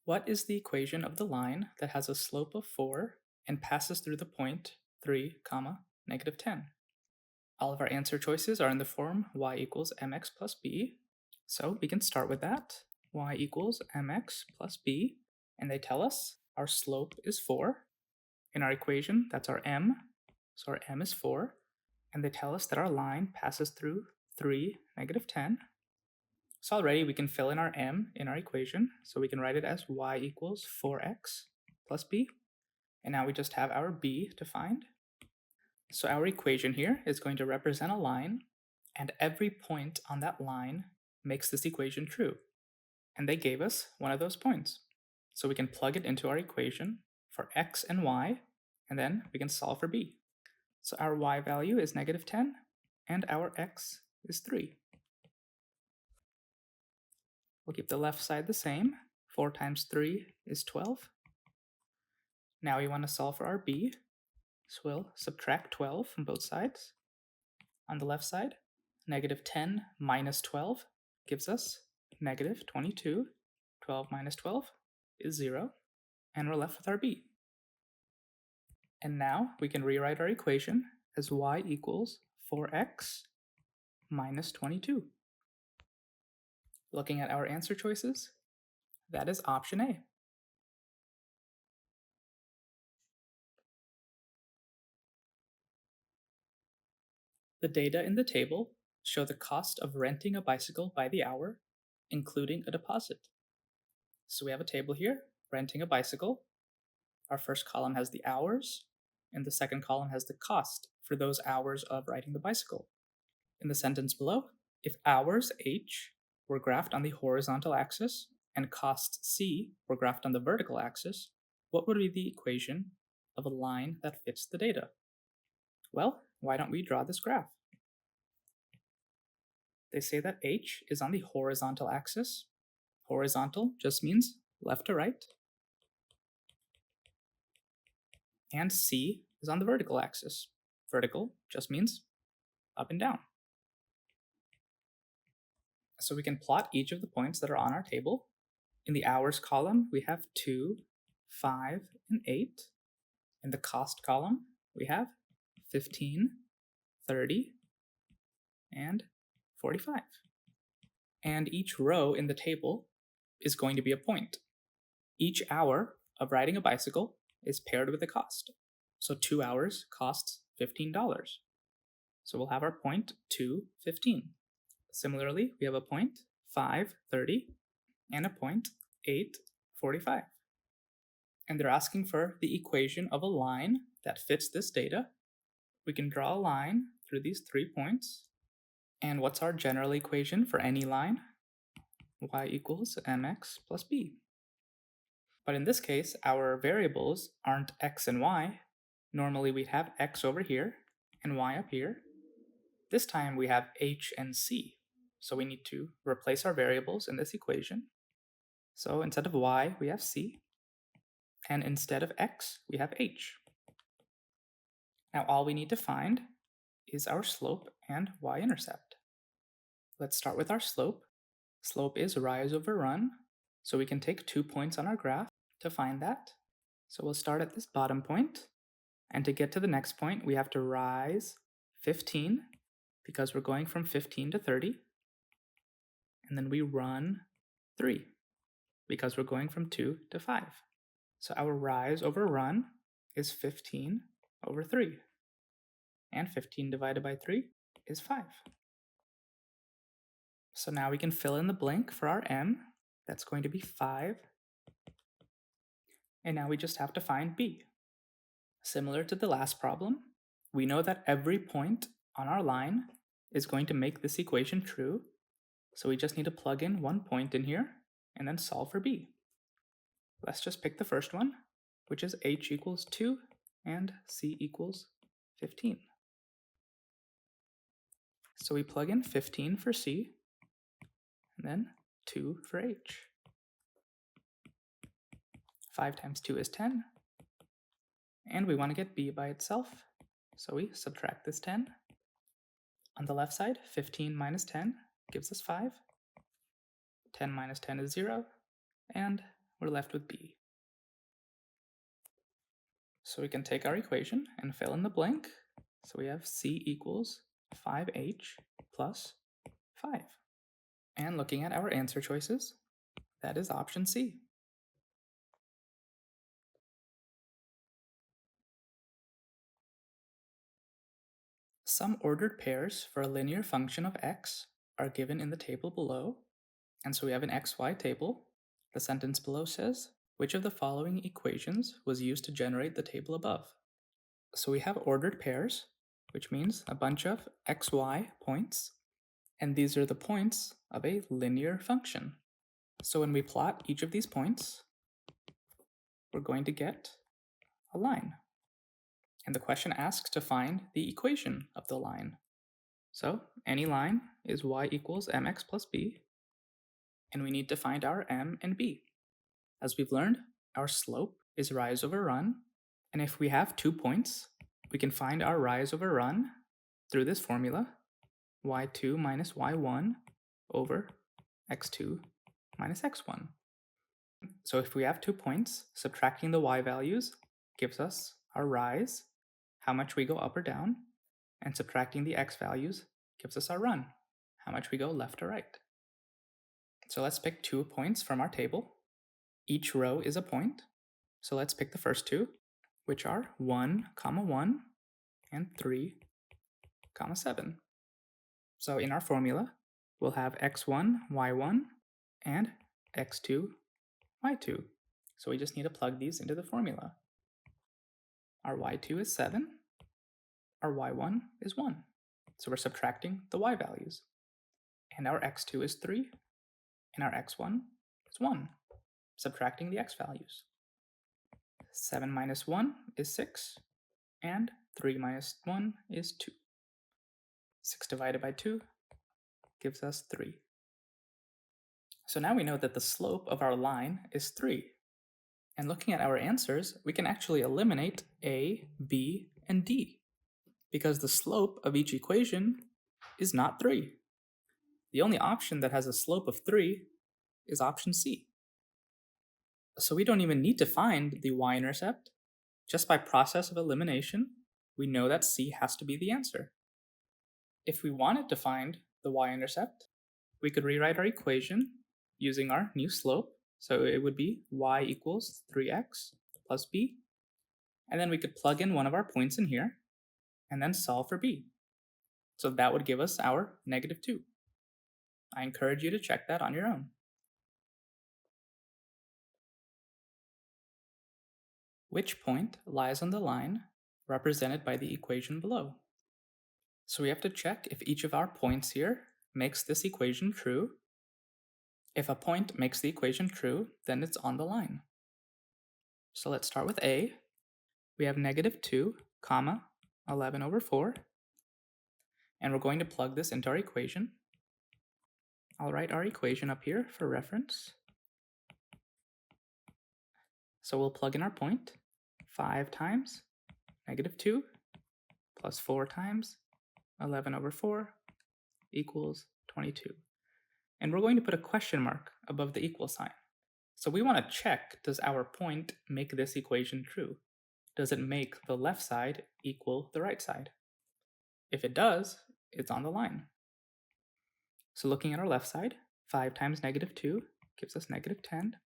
What is the equation of the line that has a slope of 4 and passes through the point 3, negative 10? All of our answer choices are in the form y equals mx plus b. So we can start with that. Y equals mx plus b. And they tell us our slope is 4. In our equation, that's our m. So our m is 4. And they tell us that our line passes through 3, negative 10. So already we can fill in our m in our equation. So we can write it as y equals 4x plus b. And now we just have our b to find. So our equation here is going to represent a line, and every point on that line makes this equation true. And they gave us one of those points. So we can plug it into our equation for x and y, and then we can solve for b. So our y value is negative 10, and our x is 3. We'll keep the left side the same. 4 times 3 is 12. Now we want to solve for our b. So we'll subtract 12 from both sides. On the left side, negative 10 minus 12 gives us negative 22. 12 minus 12 is 0. And we're left with our b. And now we can rewrite our equation as y equals 4x minus 22. Looking at our answer choices, that is option A. The data in the table show the cost of renting a bicycle by the hour, including a deposit. So we have a table here, renting a bicycle. Our first column has the hours, and the second column has the cost for those hours of riding the bicycle. In the sentence below, if hours h were graphed on the horizontal axis and cost c were graphed on the vertical axis, what would be the equation of a line that fits the data? Well, why don't we draw this graph? They say that h is on the horizontal axis. Horizontal just means left to right. And c is on the vertical axis. Vertical just means up and down. So we can plot each of the points that are on our table. In the hours column, we have 2, 5, and 8. In the cost column, we have 15, 30, and 45. And each row in the table is going to be a point. Each hour of riding a bicycle is paired with a cost. So 2 hours costs $15. So we'll have our point 2, 15. Similarly, we have a point 5, 30, and a point 8, 45. And they're asking for the equation of a line that fits this data. We can draw a line through these 3 points. And what's our general equation for any line? Y equals mx plus b. But in this case, our variables aren't x and y. Normally we'd have x over here and y up here. This time we have h and c. So we need to replace our variables in this equation. So instead of y, we have c. And instead of x, we have h. Now all we need to find is our slope and y-intercept. Let's start with our slope. Slope is rise over run. So we can take 2 points on our graph to find that. So we'll start at this bottom point. And to get to the next point, we have to rise 15 because we're going from 15 to 30. And then we run 3 because we're going from 2 to 5. So our rise over run is 15 over 3. And 15 divided by 3 is 5. So now we can fill in the blank for our m. That's going to be 5. And now we just have to find b. Similar to the last problem, we know that every point on our line is going to make this equation true. So we just need to plug in 1 point in here and then solve for b. Let's just pick the first one, which is h equals 2 and c equals 15. So we plug in 15 for c and then 2 for h. 5 times 2 is 10. And we want to get b by itself, so we subtract this 10. On the left side, 15 minus 10 gives us 5. 10 minus 10 is 0, and we're left with b. So we can take our equation and fill in the blank. So we have c equals 5h plus 5. And looking at our answer choices, that is option C. Some ordered pairs for a linear function of x are given in the table below. And so we have an xy table. The sentence below says, which of the following equations was used to generate the table above? So we have ordered pairs, which means a bunch of xy points, and these are the points of a linear function. So when we plot each of these points, we're going to get a line. And the question asks to find the equation of the line. So any line is y equals mx plus b, and we need to find our m and b. As we've learned, our slope is rise over run, and if we have 2 points, we can find our rise over run through this formula, y2 minus y1 over x2 minus x1. So if we have 2 points, subtracting the y values gives us our rise, how much we go up or down, and subtracting the x values gives us our run, how much we go left or right. So let's pick 2 points from our table. Each row is a point, so let's pick the first 2, which are 1, 1, and 3, 7. So in our formula, we'll have x1, y1, and x2, y2. So we just need to plug these into the formula. Our y2 is 7, our y1 is 1. So we're subtracting the y values. And our x2 is 3, and our x1 is 1, subtracting the x values. 7 minus 1 is 6, and 3 minus 1 is 2. 6 divided by 2 gives us 3. So now we know that the slope of our line is 3. And looking at our answers, we can actually eliminate a, b, and d, because the slope of each equation is not 3. The only option that has a slope of 3 is option C. So we don't even need to find the y-intercept. Just by process of elimination, we know that C has to be the answer. If we wanted to find the y-intercept, we could rewrite our equation using our new slope. So it would be y equals 3x plus b. And then we could plug in one of our points in here and then solve for b. So that would give us our -2. I encourage you to check that on your own. Which point lies on the line represented by the equation below? So we have to check if each of our points here makes this equation true. If a point makes the equation true, then it's on the line. So let's start with A. We have -2, 11 over 4. And we're going to plug this into our equation. I'll write our equation up here for reference. So we'll plug in our point. 5 times -2 plus 4 times 11 over 4 equals 22. And we're going to put a question mark above the equal sign. So we want to check, does our point make this equation true? Does it make the left side equal the right side? If it does, it's on the line. So looking at our left side, 5 times -2 gives us -10.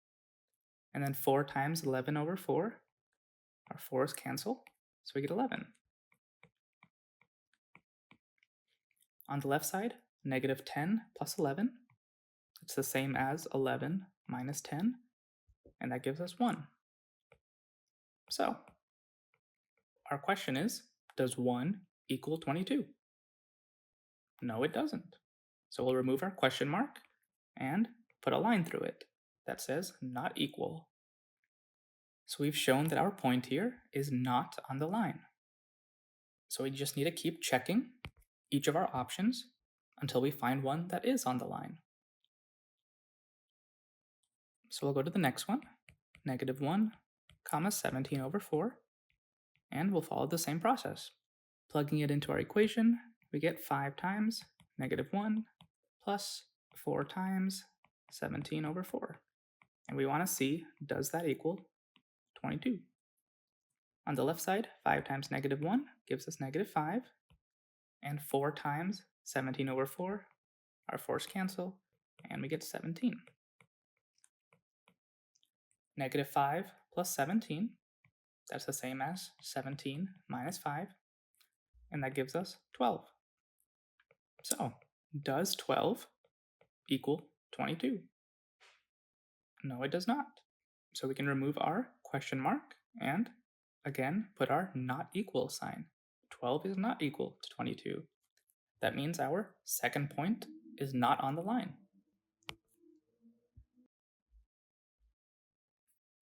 And then 4 times 11 over 4, our 4's cancel, so we get 11. On the left side, -10 plus 11, it's the same as 11 minus 10, and that gives us 1. So, our question is, does 1 equal 22? No, it doesn't. So we'll remove our question mark and put a line through it that says not equal. So we've shown that our point here is not on the line. So we just need to keep checking each of our options until we find one that is on the line. So we'll go to the next one, -1, 17 over 4, and we'll follow the same process. Plugging it into our equation, we get 5 times -1 plus 4 times 17 over 4. And we want to see, does that equal 22? On the left side, 5 times -1 gives us -5, and 4 times 17 over 4, our 4's cancel, and we get 17. -5 plus 17, that's the same as 17 minus 5, and that gives us 12. So, does 12 equal 22? No, it does not. So we can remove our question mark and again put our not equal sign. 12 is not equal to 22. That means our second point is not on the line.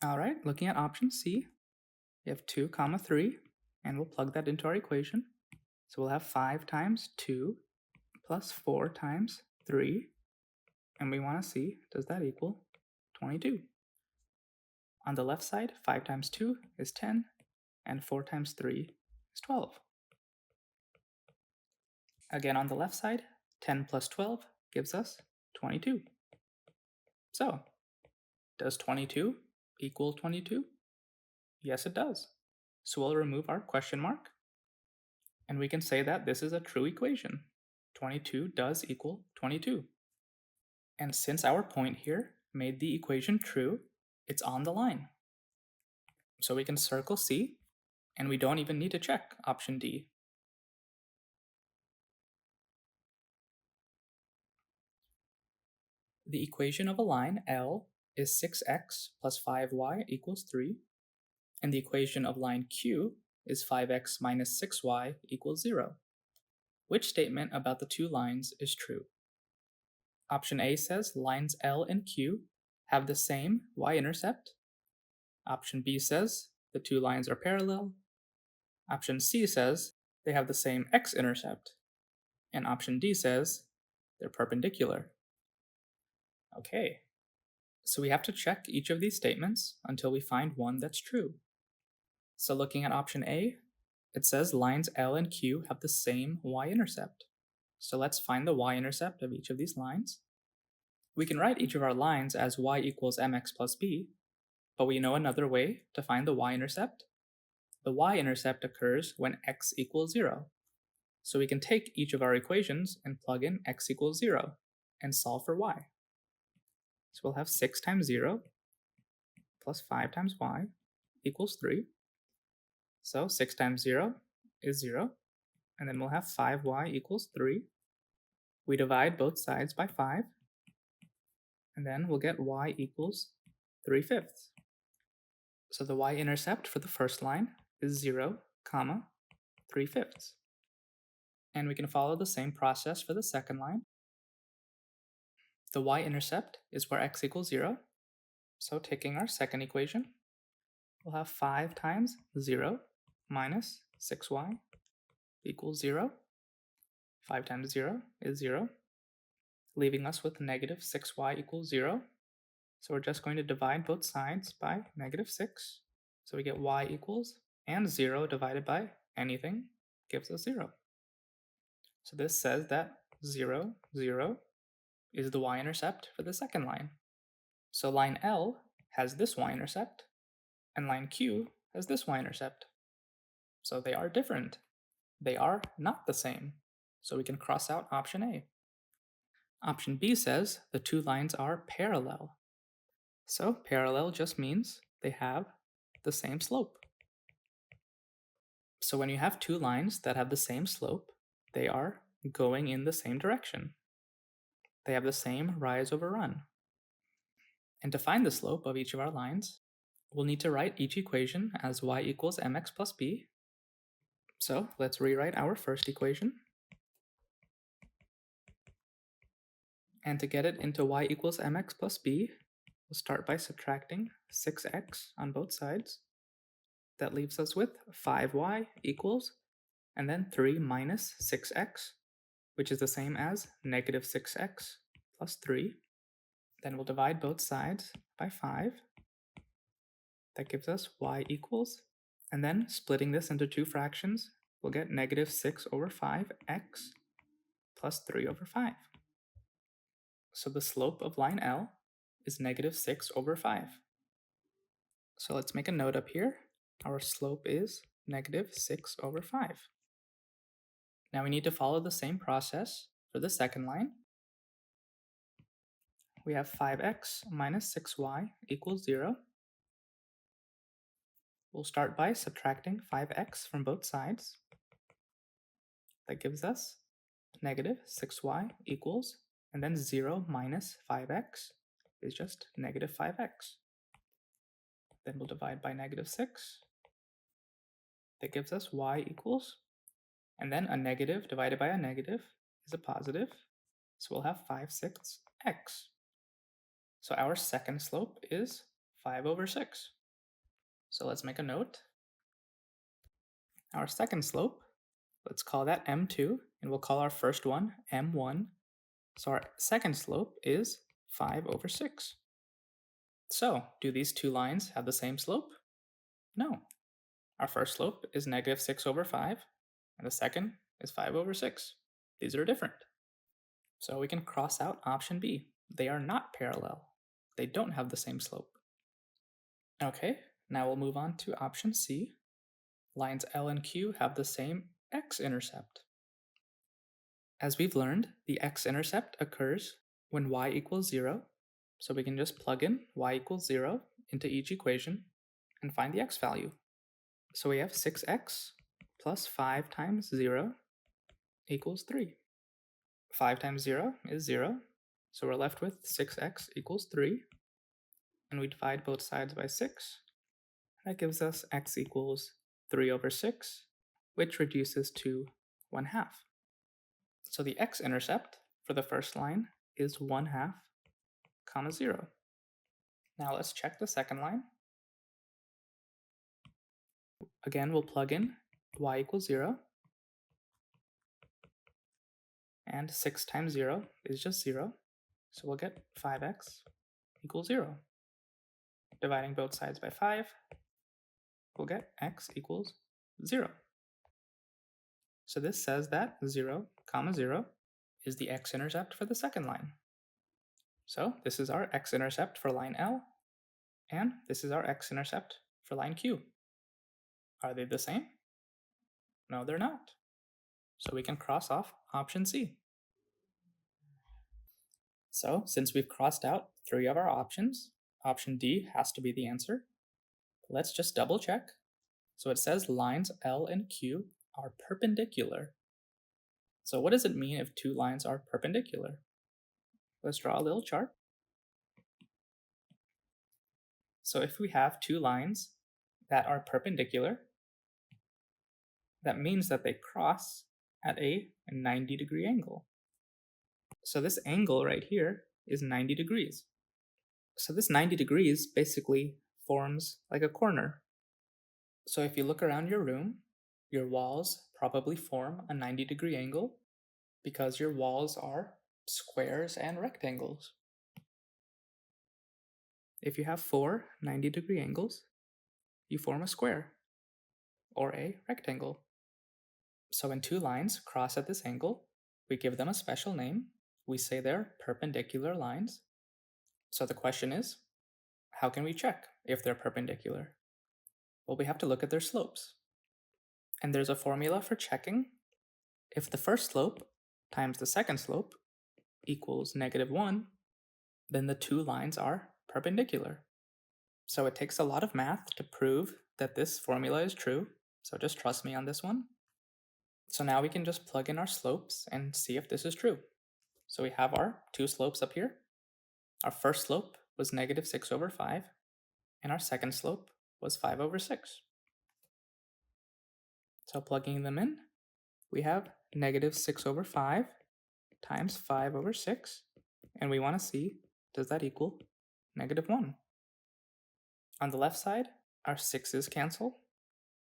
All right, looking at option C, we have 2 comma 3, and we'll plug that into our equation. So we'll have 5 times 2 plus 4 times 3, and we want to see, does that equal 22? On the left side, 5 times 2 is 10, and 4 times 3 is 12. Again, on the left side, 10 plus 12 gives us 22. So, does 22 equal 22? Yes, it does. So we'll remove our question mark, and we can say that this is a true equation. 22 does equal 22. And since our point here made the equation true, it's on the line. So we can circle C, and we don't even need to check option D. The equation of a line L is 6x plus 5y equals 3, and the equation of line Q is 5x minus 6y equals 0. Which statement about the two lines is true? Option A says lines L and Q have the same y-intercept. Option B says the two lines are parallel. Option C says they have the same x-intercept. And option D says they're perpendicular. Okay, so we have to check each of these statements until we find one that's true. So looking at option A, it says lines L and Q have the same y-intercept. So let's find the y-intercept of each of these lines. We can write each of our lines as y equals mx plus b, but we know another way to find the y-intercept. The y-intercept occurs when x equals 0. So we can take each of our equations and plug in x equals 0 and solve for y. So we'll have 6 times 0 plus 5 times y equals 3. So 6 times 0 is 0, and then we'll have 5y equals 3. We divide both sides by 5, and then we'll get y equals 3/5. So the y-intercept for the first line is 0, 3/5. And we can follow the same process for the second line. The y-intercept is where x equals 0. So taking our second equation, we'll have 5 times 0 minus 6y equals 0. 5 times 0 is 0, leaving us with negative 6y equals 0. So we're just going to divide both sides by negative 6. So we get y equals, and 0 divided by anything gives us 0. So this says that 0, 0 is the y-intercept for the second line. So line L has this y-intercept, and line Q has this y-intercept. So they are different. They are not the same. So we can cross out option A. Option B says the two lines are parallel. So parallel just means they have the same slope. So when you have two lines that have the same slope, they are going in the same direction. They have the same rise over run. And to find the slope of each of our lines, we'll need to write each equation as y equals mx plus b. So let's rewrite our first equation. And to get it into y equals mx plus b, we'll start by subtracting 6x on both sides. That leaves us with 5y equals, and then 3 minus 6x, which is the same as negative 6x plus 3. Then we'll divide both sides by 5. That gives us y equals, and then splitting this into two fractions, we'll get negative 6 over 5x plus 3 over 5. So the slope of line L is negative 6 over 5. So let's make a note up here. Our slope is negative 6 over 5. Now we need to follow the same process for the second line. We have 5x minus 6y equals 0. We'll start by subtracting 5x from both sides. That gives us negative 6y equals, and then 0 minus 5x is just negative 5x. Then we'll divide by negative 6. That gives us y equals, and then a negative divided by a negative is a positive, so we'll have 5/6 x. So our second slope is 5 over 6. So let's make a note. Our second slope, let's call that m2, and we'll call our first one m1. So our second slope is 5 over 6. So, do these two lines have the same slope? No. Our first slope is negative 6 over 5, and the second is 5 over 6. These are different. So we can cross out option B. They are not parallel. They don't have the same slope. Okay, now we'll move on to option C. Lines L and Q have the same x-intercept. As we've learned, the x-intercept occurs when y equals 0, so we can just plug in y equals 0 into each equation and find the x value. So we have 6x plus 5 times 0 equals 3. 5 times 0 is 0, so we're left with 6x equals 3, and we divide both sides by 6. That gives us x equals 3 over 6, which reduces to 1/2. So the x-intercept for the first line is 1/2, comma 0. Now let's check the second line. Again, we'll plug in y equals 0, and 6 times 0 is just 0, so we'll get 5x equals 0. Dividing both sides by 5, we'll get x equals 0. So this says that 0, comma 0 is the x-intercept for the second line. So this is our x-intercept for line L, and this is our x-intercept for line Q. Are they the same? No, they're not. So we can cross off option C. So since we've crossed out 3 of our options, option D has to be the answer. Let's just double check. So it says lines L and Q are perpendicular. So what does it mean if two lines are perpendicular? Let's draw a little chart. So if we have two lines that are perpendicular, that means that they cross at a 90-degree angle. So this angle right here is 90 degrees. So this 90 degrees basically forms like a corner. So if you look around your room, your walls probably form a 90-degree angle because your walls are squares and rectangles. If you have 4 90-degree angles, you form a square or a rectangle. So when two lines cross at this angle, we give them a special name. We say they're perpendicular lines. So the question is, how can we check if they're perpendicular? Well, we have to look at their slopes. And there's a formula for checking. If the first slope times the second slope equals -1, then the two lines are perpendicular. So it takes a lot of math to prove that this formula is true, so just trust me on this one. So now we can just plug in our slopes and see if this is true. So we have our two slopes up here. Our first slope was -6 over 5, and our second slope was 5 over 6. So plugging them in, we have -6 over 5 times 5 over 6, and we want to see, does that equal -1? On the left side, our 6's cancel,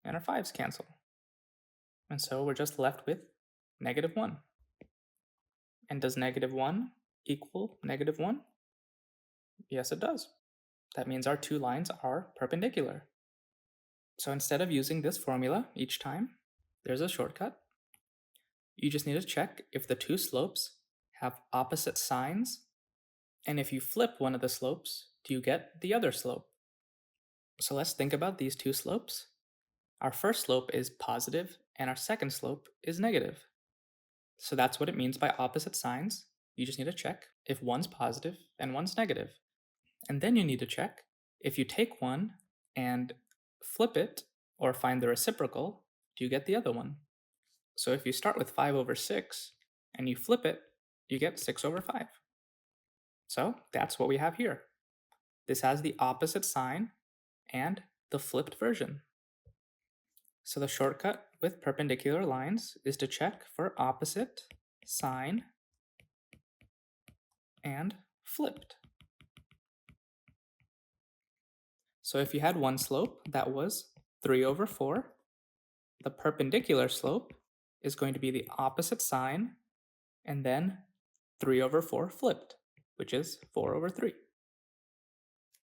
and our 5's cancel. And so we're just left with -1. And does -1 equal -1? Yes, it does. That means our two lines are perpendicular. So instead of using this formula each time, there's a shortcut. You just need to check if the two slopes have opposite signs And if you flip one of the slopes, do you get the other slope? So let's think about these two slopes. Our first slope is positive, and our second slope is negative. So that's what it means by opposite signs. You just need to check if one's positive and one's negative. And then you need to check if you take one and flip it or find the reciprocal, do you get the other one? So if you start with 5 over 6 and you flip it, you get 6 over 5. So that's what we have here. This has the opposite sign and the flipped version. So the shortcut with perpendicular lines is to check for opposite, sign, and flipped. So if you had one slope that was 3 over 4, the perpendicular slope is going to be the opposite sign and then 3 over 4 flipped, which is 4 over 3.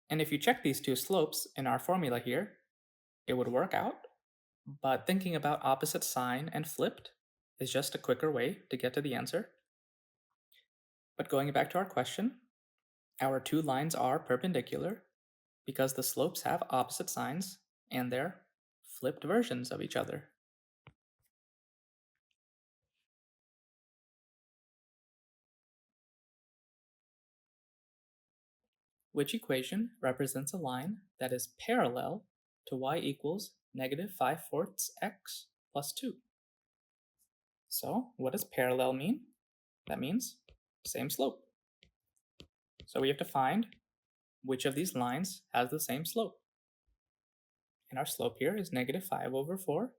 And if you check these two slopes in our formula here, it would work out, but thinking about opposite sign and flipped is just a quicker way to get to the answer. But going back to our question, our two lines are perpendicular because the slopes have opposite signs and they're flipped versions of each other. Which equation represents a line that is parallel to y equals negative 5/4 x plus 2? So what does parallel mean? That means same slope. So we have to find which of these lines has the same slope. And our slope here is negative 5 over 4.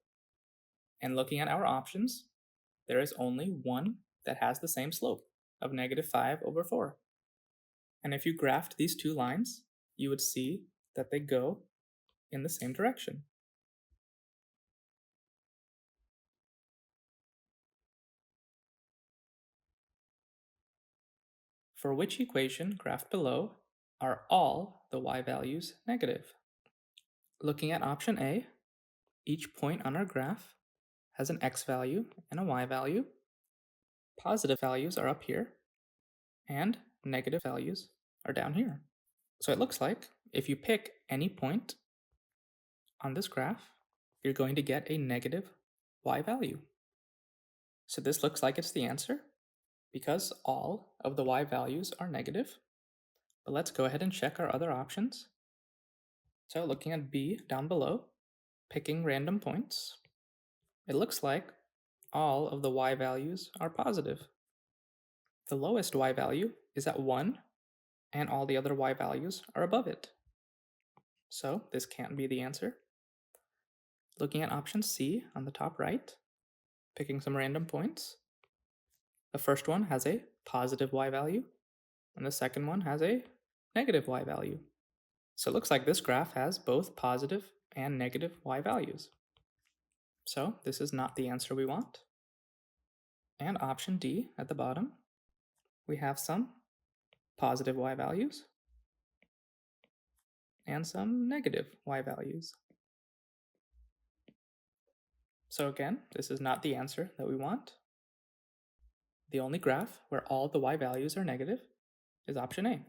And looking at our options, there is only one that has the same slope of negative 5 over 4. And if you graphed these two lines, you would see that they go in the same direction. For which equation graphed below are all the y values negative? Looking at option A, each point on our graph has an x value and a y value. Positive values are up here, and negative values are down here. So it looks like if you pick any point on this graph, you're going to get a negative y value. So this looks like it's the answer because all of the y values are negative. But let's go ahead and check our other options. So looking at B down below, picking random points, it looks like all of the y values are positive. The lowest y value is at 1, and all the other y values are above it. So this can't be the answer. Looking at option C on the top right, picking some random points. The first one has a positive y value, and the second one has a negative y value. So it looks like this graph has both positive and negative y values. So this is not the answer we want. And option D at the bottom, we have some positive y values and some negative y values. So again, this is not the answer that we want. The only graph where all the y values are negative is option A.